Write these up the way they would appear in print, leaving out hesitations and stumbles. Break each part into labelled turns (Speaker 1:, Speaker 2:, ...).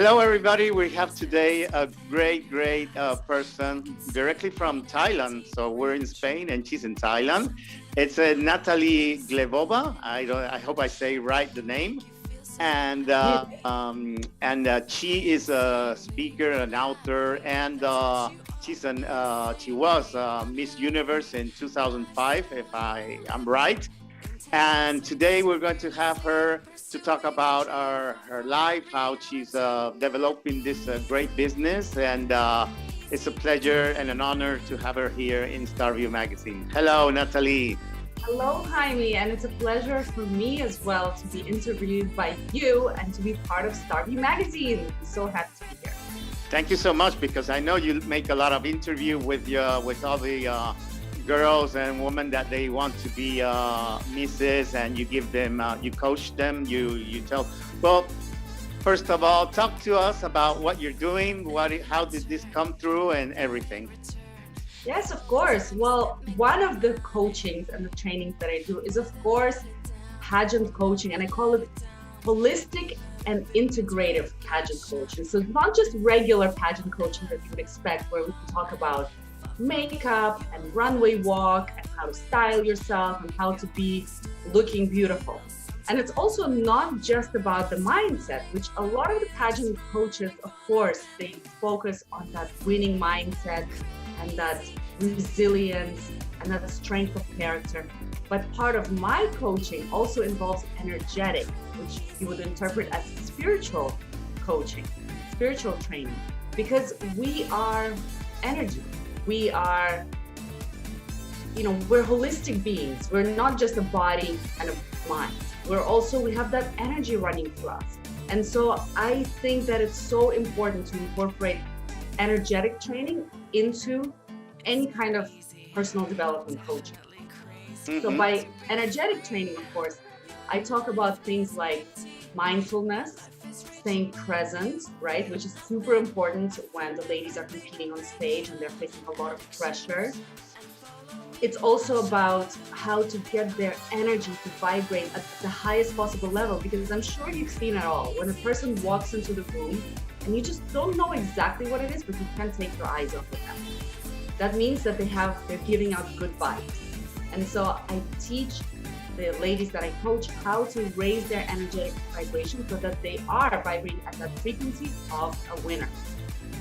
Speaker 1: Hello, everybody. We have today a great person directly from Thailand. So we're in Spain and she's in Thailand. It's Natalie Glebova. I hope I say right the name. And she is a speaker, an author, and she was Miss Universe in 2005, if I am right. And today we're going to have her to talk about her life, how she's developing this great business. And it's a pleasure and an honor to have her here in Starview Magazine. Hello, Natalie.
Speaker 2: Hello, Jaime, and it's a pleasure for me as well to be interviewed by you and to be part of Starview Magazine. So happy to be here.
Speaker 1: Thank you so much, because I know you make a lot of interview with all the girls and women that they want to be misses, and you give them, you coach them, you tell. Well, first of all, talk to us about what you're doing, how did this come through, and everything.
Speaker 2: Yes, of course. Well, one of the coachings and the trainings that I do is, of course, pageant coaching, and I call it holistic and integrative pageant coaching. So it's not just regular pageant coaching that you would expect, where we can talk about makeup and runway walk and how to style yourself and how to be looking beautiful. And it's also not just about the mindset, which a lot of the pageant coaches, of course, they focus on that winning mindset and that resilience and that strength of character. But part of my coaching also involves energetic, which you would interpret as spiritual coaching, spiritual training, because we are energy. We are, we're holistic beings. We're not just a body and a mind. We have that energy running through us. And so I think that it's so important to incorporate energetic training into any kind of personal development coaching. Mm-hmm. So by energetic training, of course, I talk about things like mindfulness, staying present, right? Which is super important when the ladies are competing on stage and they're facing a lot of pressure. It's also about how to get their energy to vibrate at the highest possible level, because I'm sure you've seen it all. When a person walks into the room and you just don't know exactly what it is, but you can't take your eyes off of them. That means that they're giving out good vibes. And so I teach the ladies that I coach how to raise their energetic vibration so that they are vibrating at that frequency of a winner.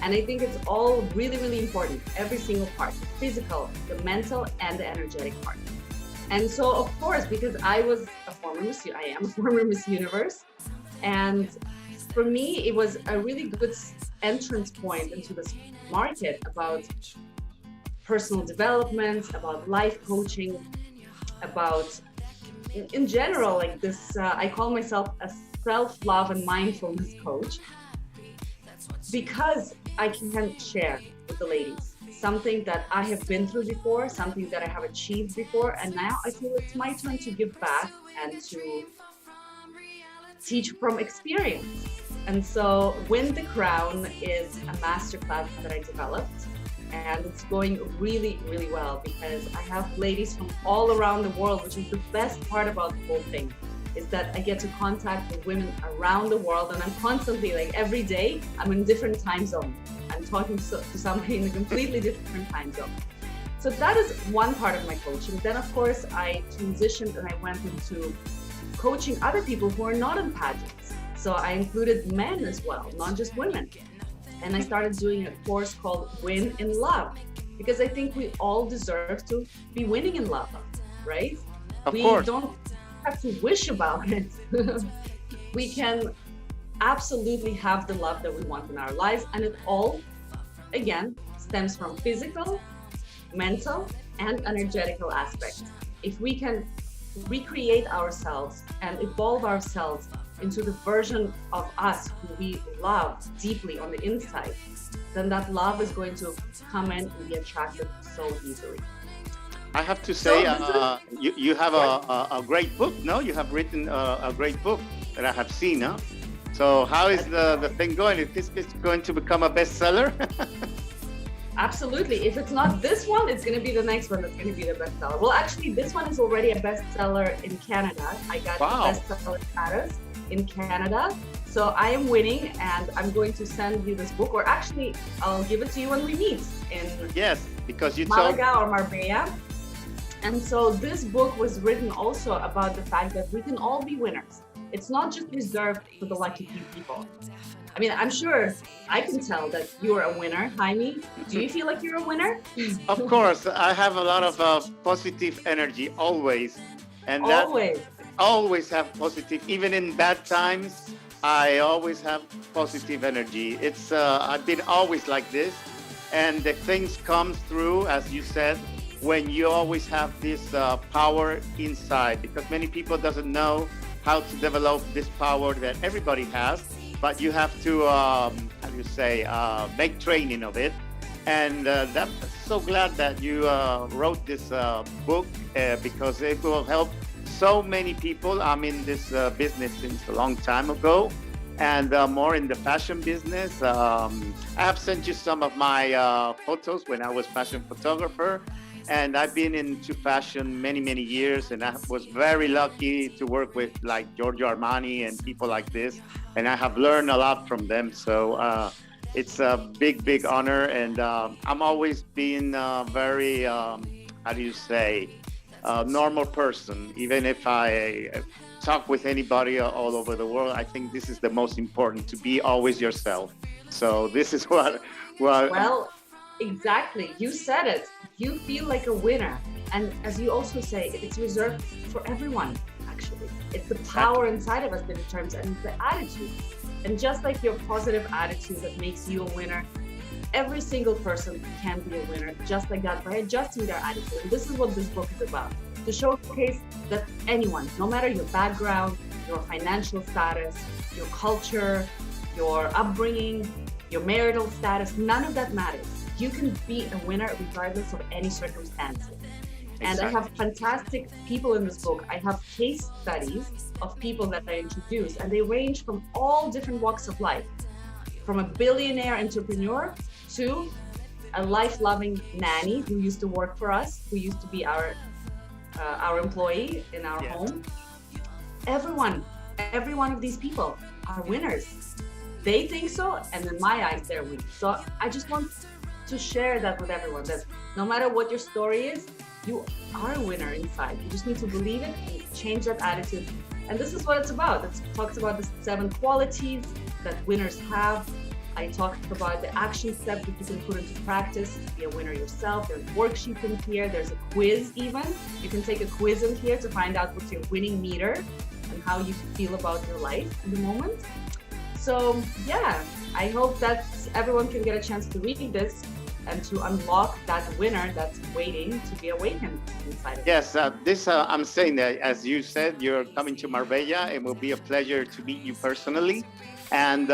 Speaker 2: And I think it's all really important, every single part, the physical, the mental, and the energetic part. And so, of course, because I am a former Miss Universe, and for me, it was a really good entrance point into this market about personal development, about life coaching, about in general, like this, I call myself a self-love and mindfulness coach, because I can share with the ladies something that I have been through before, something that I have achieved before, and now I feel it's my turn to give back and to teach from experience. And so Win the Crown is a masterclass that I developed, and it's going really well, because I have ladies from all around the world, which is the best part about the whole thing, is that I get to contact with women around the world, and I'm constantly, like every day, I'm in different time zone. I'm talking to somebody in a completely different time zone. So that is one part of my coaching. Then, of course, I transitioned and I went into coaching other people who are not in pageants. So I included men as well, not just women. And I started doing a course called Win in Love, because I think we all deserve to be winning in love, right?
Speaker 1: Of course.
Speaker 2: We don't have to wish about it. We can absolutely have the love that we want in our lives, and it all, again, stems from physical, mental, and energetical aspects. If we can recreate ourselves and evolve ourselves into the version of us who we love deeply on the inside, then that love is going to come in and be attracted so easily.
Speaker 1: I have to say, you have a great book, no? You have written a great book that I have seen, huh? So how is the thing going? Is this going to become a bestseller?
Speaker 2: Absolutely. If it's not this one, it's going to be the next one that's going to be the bestseller. Well, actually, this one is already a bestseller in Canada. I got the bestseller status. in Canada. So I am winning, and I'm going to send you this book, or actually I'll give it to you when we meet in
Speaker 1: Yes, because you
Speaker 2: Malaga or Marbella. And so this book was written also about the fact that we can all be winners. It's not just reserved for the lucky few people. I mean, I'm sure I can tell that you're a winner. Jaime, do you feel like you're a winner?
Speaker 1: Of course, I have a lot of positive energy always, and
Speaker 2: Always.
Speaker 1: always have positive, even in bad times. I always have positive energy. It's I've been always like this, and the things come through, as you said, when you always have this power inside. Because many people doesn't know how to develop this power that everybody has, but you have to how do you say make training of it. And I'm so glad that you wrote this book because it will help so many people. I'm in this business since a long time ago, and more in the fashion business. I have sent you some of my photos when I was fashion photographer, and I've been into fashion many years, and I was very lucky to work with like Giorgio Armani and people like this, and I have learned a lot from them. So it's a big honor, and I'm always been very how do you say normal person. Even if I talk with anybody all over the world, I think this is the most important, to be always yourself. So this is what
Speaker 2: Well, exactly. You said it. You feel like a winner. And as you also say, it's reserved for everyone, actually. It's the power inside of us that determines, and the attitude. And just like your positive attitude that makes you a winner, every single person can be a winner just like that by adjusting their attitude. And this is what this book is about, to showcase that anyone, no matter your background, your financial status, your culture, your upbringing, your marital status, none of that matters. You can be a winner regardless of any circumstances. And I have fantastic people in this book. I have case studies of people that I introduce, and they range from all different walks of life, from a billionaire entrepreneur to a life-loving nanny who used to work for us, who used to be our employee in our home. Every one of these people are winners. They think so, and in my eyes, they're winners. So I just want to share that with everyone, that no matter what your story is, you are a winner inside. You just need to believe it and change that attitude. And this is what it's about. It talks about the 7 qualities that winners have. I talked about the action steps that you can put into practice to be a winner yourself. There's worksheets in here. There's a quiz even. You can take a quiz in here to find out what's your winning meter and how you feel about your life in the moment. So yeah, I hope that everyone can get a chance to read this and to unlock that winner that's waiting to be awakened inside of
Speaker 1: Yes, I'm saying that, as you said, you're coming to Marbella. It will be a pleasure to meet you personally, and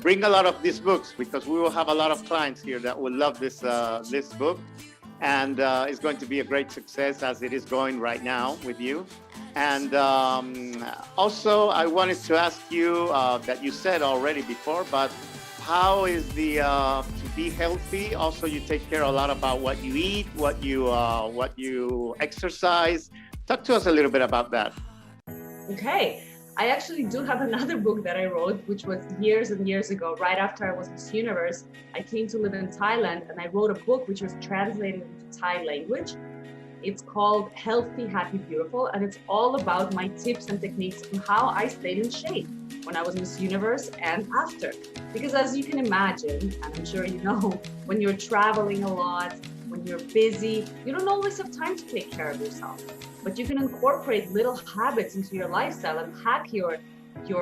Speaker 1: bring a lot of these books, because we will have a lot of clients here that will love this book, and it's going to be a great success as it is going right now with you. And also, I wanted to ask you that you said already before, but how is the to be healthy? Also, you take care a lot about what you eat, what you exercise. Talk to us a little bit about that.
Speaker 2: Okay, I actually do have another book that I wrote, which was years and years ago. Right after I was Miss Universe, I came to live in Thailand, and I wrote a book which was translated into Thai language. It's called Healthy, Happy, Beautiful, and it's all about my tips and techniques on how I stayed in shape when I was Miss Universe and after. Because as you can imagine, and I'm sure you know, when you're traveling a lot, when you're busy, you don't always have time to take care of yourself. But you can incorporate little habits into your lifestyle and hack your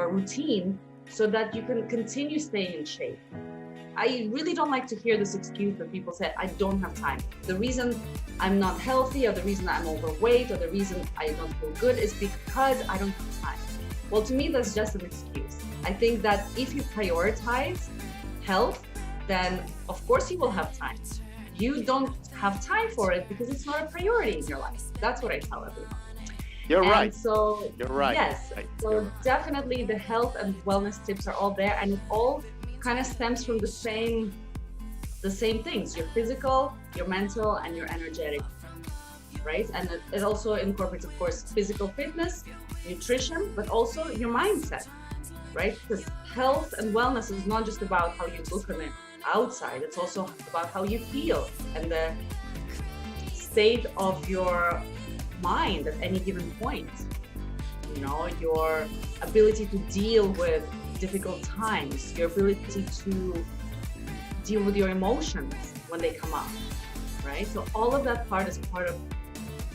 Speaker 2: routine so that you can continue staying in shape. I really don't like to hear this excuse that people say, I don't have time. The reason I'm not healthy, or the reason I'm overweight, or the reason I don't feel good is because I don't have time. Well, to me, that's just an excuse. I think that if you prioritize health, then of course you will have time. You don't have time for it because it's not a priority in your life. That's what I tell everyone.
Speaker 1: You're right.
Speaker 2: So
Speaker 1: you're right.
Speaker 2: Yes. So definitely the health and wellness tips are all there, and it all kind of stems from the same things: your physical, your mental, and your energetic, right? And it also incorporates, of course, physical fitness, nutrition, but also your mindset. right? Because health and wellness is not just about how you look on the outside, it's also about how you feel and the state of your mind at any given point. You know, your ability to deal with difficult times, your ability to deal with your emotions when they come up, right? So all of that part is part of,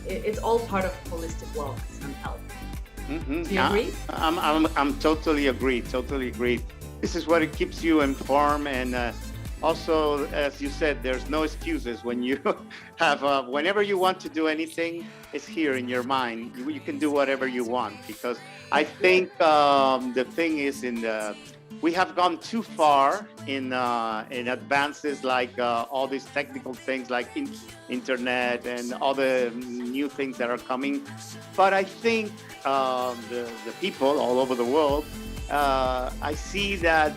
Speaker 2: it's all part of holistic wellness and health.
Speaker 1: Mm-hmm.
Speaker 2: Do you agree?
Speaker 1: I'm totally agree. Totally agree. This is what it keeps you informed, and also, as you said, there's no excuses when you have. Whenever you want to do anything, it's here in your mind. You can do whatever you want, because I think the thing is we have gone too far in advances like all these technical things like internet and all the new things that are coming. But I think the people all over the world, I see that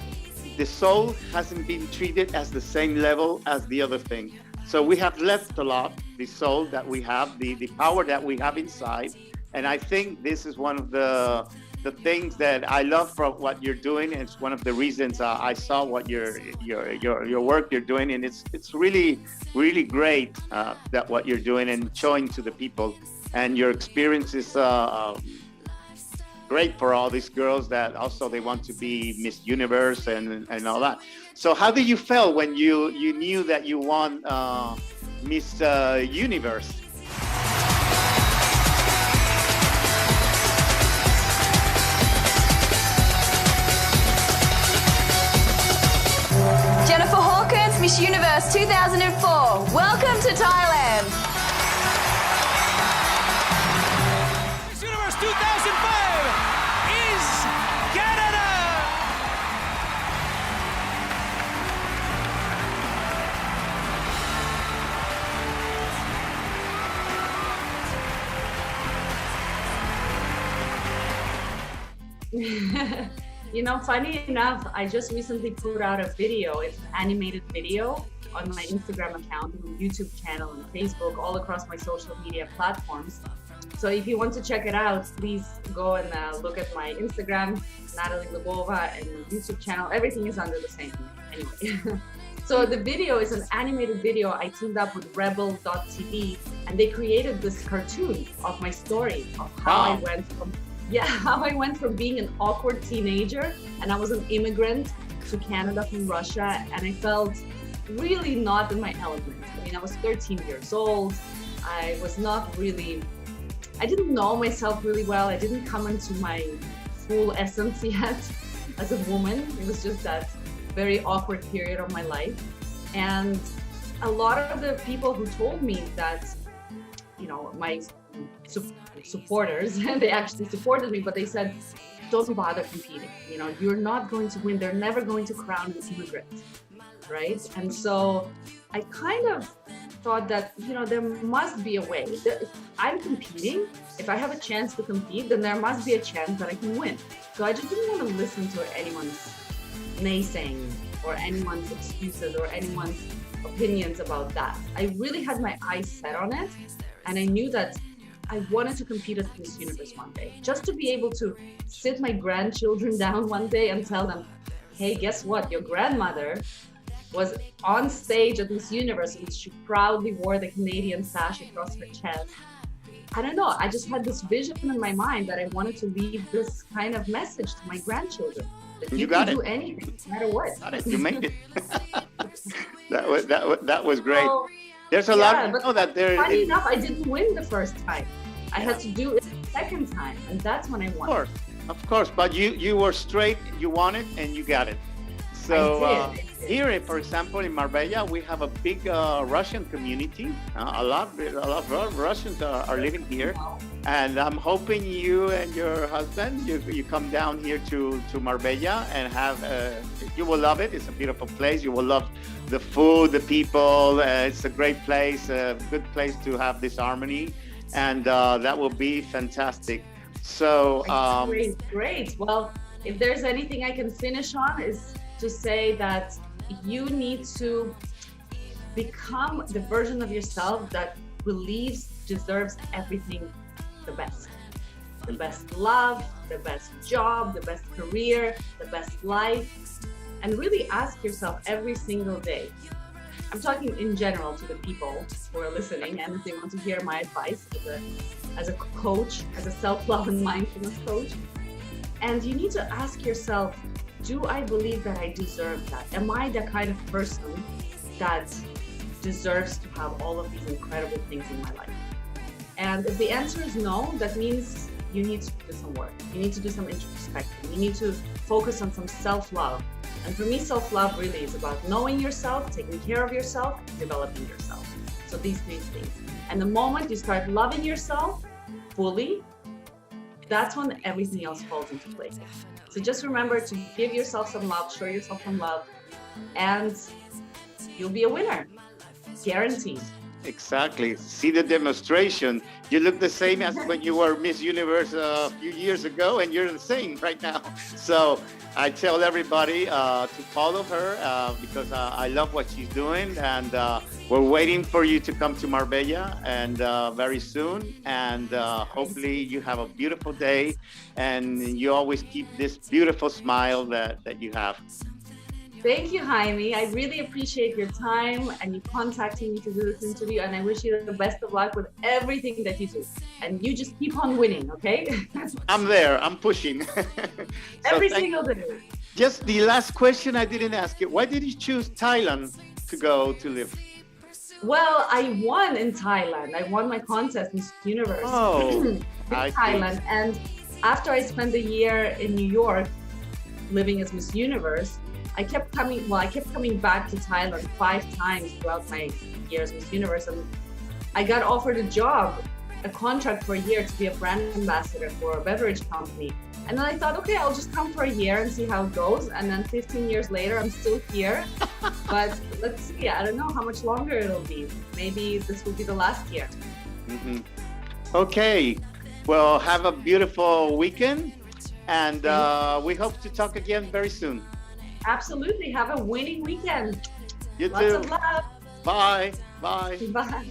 Speaker 1: the soul hasn't been treated as the same level as the other thing. So we have left a lot, the soul that we have, the power that we have inside. And I think this is one of the things that I love from what you're doing. It's one of the reasons I saw what your work you're doing, and it's really great that what you're doing and showing to the people. And your experience is great for all these girls that also they want to be Miss Universe and all that. So how did you feel when you knew that you won Miss Universe?
Speaker 3: Miss Universe 2004. Welcome to Thailand.
Speaker 4: Miss Universe 2005 is Canada.
Speaker 2: You know, funny enough, I just recently put out a video. It's an animated video on my Instagram account, and YouTube channel, and Facebook, all across my social media platforms. So if you want to check it out, please go and look at my Instagram, Natalie Glebova, and YouTube channel. Everything is under the same name anyway. So the video is an animated video. I teamed up with Rebel.tv, and they created this cartoon of my story of how I went from being an awkward teenager, and I was an immigrant to Canada from Russia, and I felt really not in my element. I mean, I was 13 years old. I didn't know myself really well. I didn't come into my full essence yet as a woman. It was just that very awkward period of my life. And a lot of the people who told me that, you know, my supporters, they actually supported me, but they said, don't bother competing. You know, you're not going to win. They're never going to crown this immigrant, right? And so I kind of thought that, you know, there must be a way. If I'm competing, if I have a chance to compete, then there must be a chance that I can win. So I just didn't want to listen to anyone's naysaying or anyone's excuses or anyone's opinions about that. I really had my eyes set on it, and I knew that I wanted to compete at Miss Universe one day, just to be able to sit my grandchildren down one day and tell them, hey, guess what? Your grandmother was on stage at Miss Universe, and she proudly wore the Canadian sash across her chest. I don't know, I just had this vision in my mind that I wanted to leave this kind of message to my grandchildren. That you can do anything, no matter what.
Speaker 1: Got it. You made it. that was great.
Speaker 2: So,
Speaker 1: there's a lot of people that there.
Speaker 2: Funny enough, I didn't win the first time. I had to do it the second time, and that's when I won.
Speaker 1: Of course, but you were straight. You won it, and you got it. So
Speaker 2: I did.
Speaker 1: here, for example, in Marbella, we have a big Russian community. A lot of Russians are living here, and I'm hoping you and your husband you come down here to Marbella and have. You will love it. It's a beautiful place. You will love the food, the people. It's a great place, a good place to have this harmony, and that will be fantastic. So
Speaker 2: great. Well, if there's anything I can finish on is to say that you need to become the version of yourself that believes deserves everything the best. the best love, the best job, the best career, the best life. And really ask yourself every single day. I'm talking in general to the people who are listening, and if they want to hear my advice as a coach, as a self-love and mindfulness coach. And you need to ask yourself, do I believe that I deserve that? Am I the kind of person that deserves to have all of these incredible things in my life? And if the answer is no, that means you need to do some work. You need to do some introspection. You need to focus on some self-love. And for me, self-love really is about knowing yourself, taking care of yourself, and developing yourself. So these three things. And the moment you start loving yourself fully, that's when everything else falls into place. So just remember to give yourself some love, show yourself some love, and you'll be a winner. Guaranteed.
Speaker 1: Exactly. See the demonstration. You look the same as when you were Miss Universe a few years ago, and you're the same right now. So I tell everybody to follow her because I love what she's doing, and we're waiting for you to come to Marbella and very soon. And hopefully you have a beautiful day, and you always keep this beautiful smile that you have.
Speaker 2: Thank you, Jaime. I really appreciate your time and you contacting me to do this interview. And I wish you the best of luck with everything that you do. And you just keep on winning, okay?
Speaker 1: I'm there. I'm pushing.
Speaker 2: Every single day.
Speaker 1: Just the last question I didn't ask you. Why did you choose Thailand to go to live?
Speaker 2: Well, I won in Thailand. I won my contest, Miss Universe, in Thailand. And after I spent a year in New York living as Miss Universe, I kept coming back to Thailand 5 times throughout my years as Miss Universe, and I got offered a contract for a year to be a brand ambassador for a beverage company. And then I thought, okay, I'll just come for a year and see how it goes. And then 15 years later, I'm still here. But let's see, I don't know how much longer it'll be. Maybe this will be the last year.
Speaker 1: Mm-hmm. Okay, well, have a beautiful weekend, and we hope to talk again very soon.
Speaker 2: Absolutely. Have a winning weekend.
Speaker 1: You too.
Speaker 2: Lots of love.
Speaker 1: Bye. Bye.
Speaker 2: Bye.